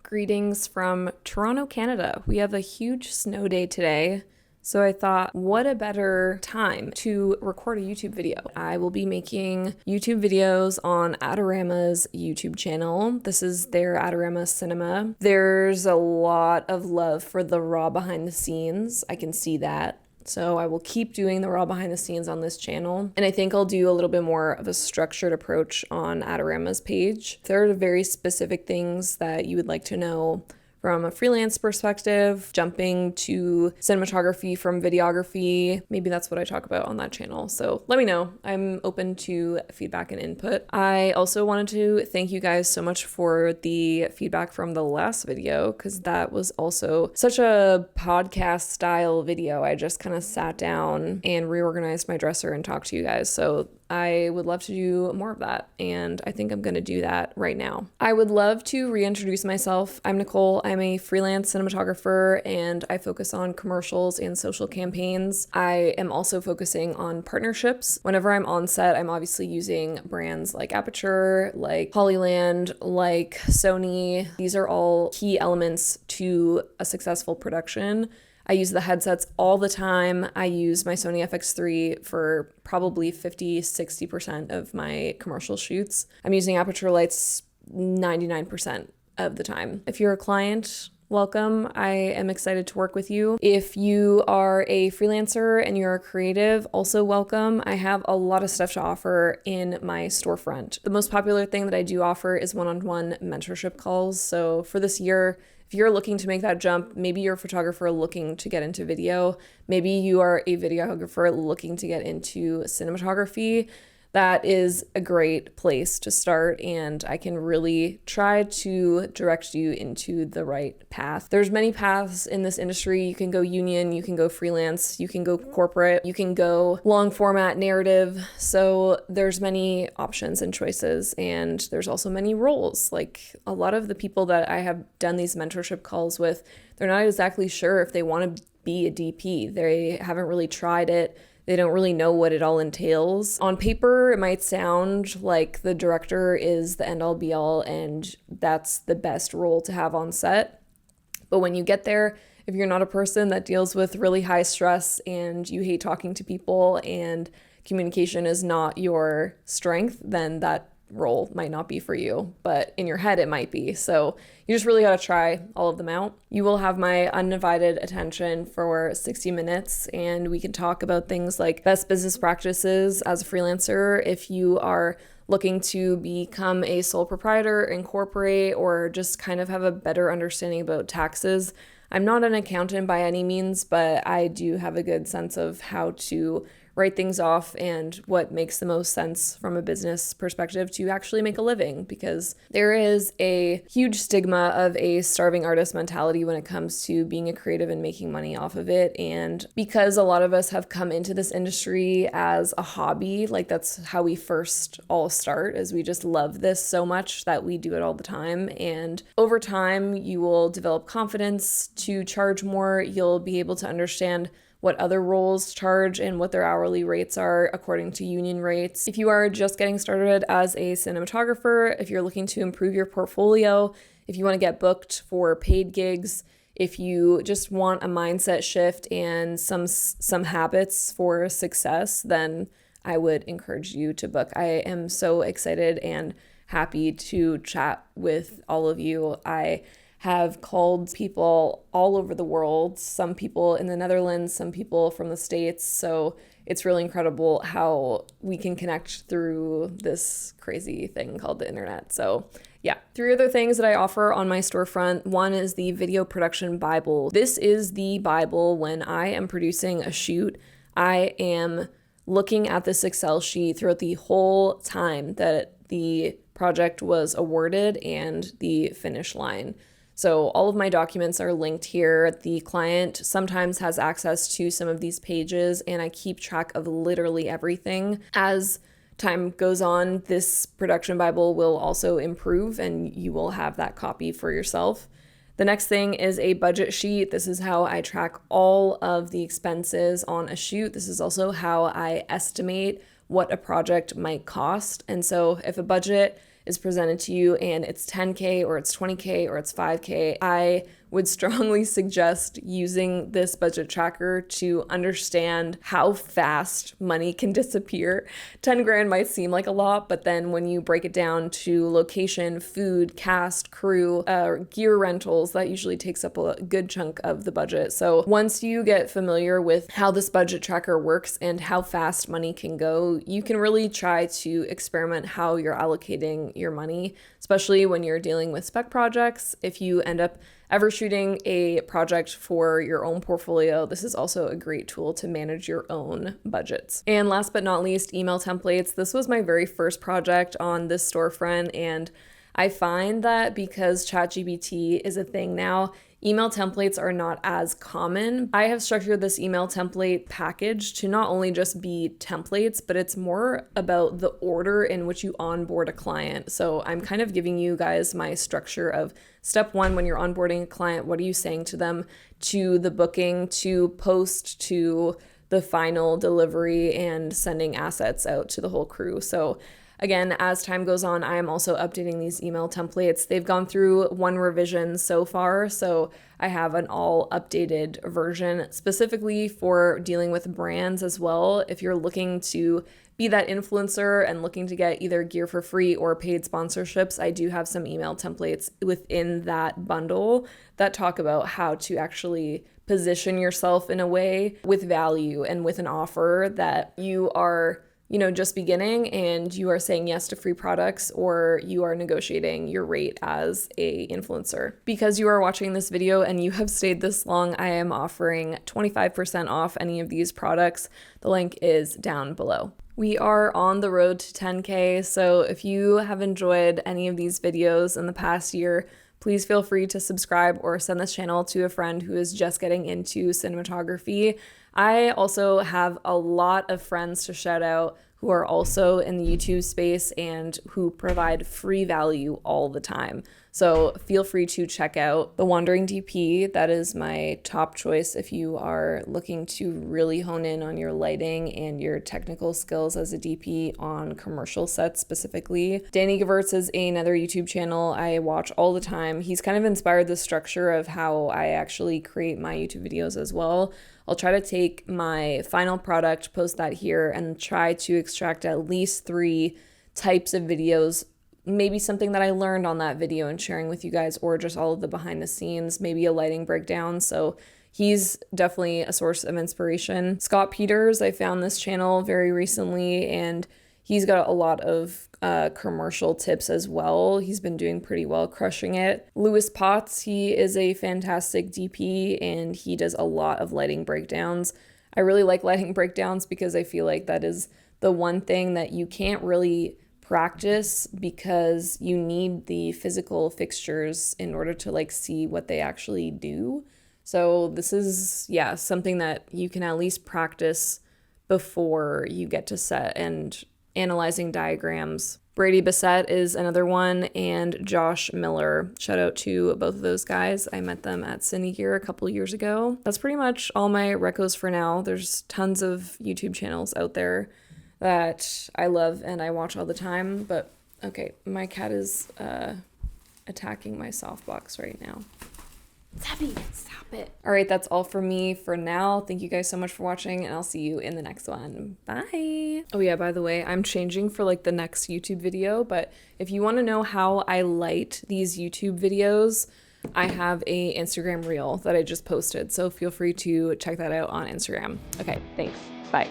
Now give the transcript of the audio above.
Greetings from Toronto, Canada. We have a huge snow day today, so I thought, what a better time to record a YouTube video. I will be making YouTube videos on Adorama's YouTube channel. This is their Adorama Cinema. There's a lot of love for the raw behind the scenes. I can see that. So I will keep doing the raw behind the scenes on this channel. And I think I'll do a little bit more of a structured approach on Adorama's page. If there are very specific things that you would like to know from a freelance perspective, jumping to cinematography from videography, maybe that's what I talk about on that channel. So let me know. I'm open to feedback and input. I also wanted to thank you guys so much for the feedback from the last video, because that was also such a podcast style video. I just kind of sat down and reorganized my dresser and talked to you guys. So I would love to do more of that, and I think I'm going to do that right now. I would love to reintroduce myself. I'm Nicole. I'm a freelance cinematographer, and I focus on commercials and social campaigns. I am also focusing on partnerships. Whenever I'm on set, I'm obviously using brands like Aperture, like Hollyland, like Sony. These are all key elements to a successful production. I use the headsets all the time. I use my Sony FX3 for probably 50-60% of my commercial shoots. I'm using Aperture lights 99% of the time. If you're a client, welcome. I am excited to work with you. If you are a freelancer and you're a creative, also welcome. I have a lot of stuff to offer in my storefront. The most popular thing that I do offer is one-on-one mentorship calls. So for this year, if you're looking to make that jump, maybe you're a photographer looking to get into video, maybe you are a videographer looking to get into cinematography, that is a great place to start, and I can really try to direct you into the right path. There's many paths in this industry. You can go union, you can go freelance, you can go corporate, you can go long format narrative. So there's many options and choices, and there's also many roles. Like a lot of the people that I have done these mentorship calls with, they're not exactly sure if they want to be a DP. They haven't really tried it. They don't really know what it all entails. On paper, it might sound like the director is the end all be all and that's the best role to have on set. But when you get there, if you're not a person that deals with really high stress and you hate talking to people and communication is not your strength, then that role might not be for you, but in your head it might be. So you just really got to try all of them out. You will have my undivided attention for 60 minutes, and we can talk about things like best business practices as a freelancer. If you are looking to become a sole proprietor, incorporate, or just kind of have a better understanding about taxes. I'm not an accountant by any means, but I do have a good sense of how to write things off and what makes the most sense from a business perspective to actually make a living, because there is a huge stigma of a starving artist mentality when it comes to being a creative and making money off of it. And because a lot of us have come into this industry as a hobby, like that's how we first all start, is we just love this so much that we do it all the time. And over time, you will develop confidence to charge more. You'll be able to understand what other roles charge and what their hourly rates are according to union rates. If you are just getting started as a cinematographer, if you're looking to improve your portfolio, if you want to get booked for paid gigs, if you just want a mindset shift and some habits for success, then I would encourage you to book. I am so excited and happy to chat with all of you. I have called people all over the world, some people in the Netherlands, some people from the States. So it's really incredible how we can connect through this crazy thing called the internet. So yeah, 3 other things that I offer on my storefront. One is the Video Production Bible. This is the Bible when I am producing a shoot. I am looking at this Excel sheet throughout the whole time that the project was awarded and the finish line. So all of my documents are linked here. The client sometimes has access to some of these pages, and I keep track of literally everything. As time goes on, this production Bible will also improve, and you will have that copy for yourself. The next thing is a budget sheet. This is how I track all of the expenses on a shoot. This is also how I estimate what a project might cost. And so if a budget is presented to you and it's 10K or it's 20K or it's 5K, I would strongly suggest using this budget tracker to understand how fast money can disappear. 10 grand might seem like a lot, but then when you break it down to location, food, cast, crew, gear rentals, that usually takes up a good chunk of the budget. So once you get familiar with how this budget tracker works and how fast money can go, you can really try to experiment how you're allocating your money, especially when you're dealing with spec projects. If you end up ever shooting a project for your own portfolio, this is also a great tool to manage your own budgets. And last but not least, email templates. This was my very first project on this storefront, and I find that because ChatGPT is a thing now, email templates are not as common. I have structured this email template package to not only just be templates, but it's more about the order in which you onboard a client. So I'm kind of giving you guys my structure of step one, when you're onboarding a client, what are you saying to them, to the booking, to post, to the final delivery, and sending assets out to the whole crew. So again, as time goes on, I am also updating these email templates. They've gone through one revision so far, so I have an all updated version specifically for dealing with brands as well. If you're looking to be that influencer and looking to get either gear for free or paid sponsorships, I do have some email templates within that bundle that talk about how to actually position yourself in a way with value and with an offer that you are just beginning and you are saying yes to free products, or you are negotiating your rate as a influencer. Because you are watching this video and you have stayed this long, I am offering 25% off any of these products. The link is down below. We are on the road to 10K, so if you have enjoyed any of these videos in the past year, please feel free to subscribe or send this channel to a friend who is just getting into cinematography. I also have a lot of friends to shout out who are also in the YouTube space and who provide free value all the time. So feel free to check out The Wandering DP. That is my top choice if you are looking to really hone in on your lighting and your technical skills as a DP on commercial sets specifically. Danny Gewurz is another YouTube channel I watch all the time. He's kind of inspired the structure of how I actually create my YouTube videos as well. I'll try to take my final product, post that here, and try to extract at least 3 types of videos, maybe something that I learned on that video and sharing with you guys, or just all of the behind the scenes, maybe a lighting breakdown. So he's definitely a source of inspiration. Scott Peters, I found this channel very recently, and he's got a lot of commercial tips as well. He's been doing pretty well, crushing it. Lewis Potts, he is a fantastic DP and he does a lot of lighting breakdowns. I really like lighting breakdowns because I feel like that is the one thing that you can't really practice because you need the physical fixtures in order to see what they actually do. So this is, something that you can at least practice before you get to set and analyzing diagrams. Brady Bissett is another one, and Josh Miller. Shout out to both of those guys. I met them at Cine Gear a couple years ago. That's pretty much all my recos for now. There's tons of YouTube channels out there that I love and I watch all the time, but okay, my cat is attacking my softbox right now. Zappy, stop it. All right, that's all for me for now. Thank you guys so much for watching, and I'll see you in the next one. Bye. Oh yeah, by the way, I'm changing for the next YouTube video, but if you want to know how I light these YouTube videos, I have a Instagram reel that I just posted, so feel free to check that out on Instagram. Okay, thanks. Bye.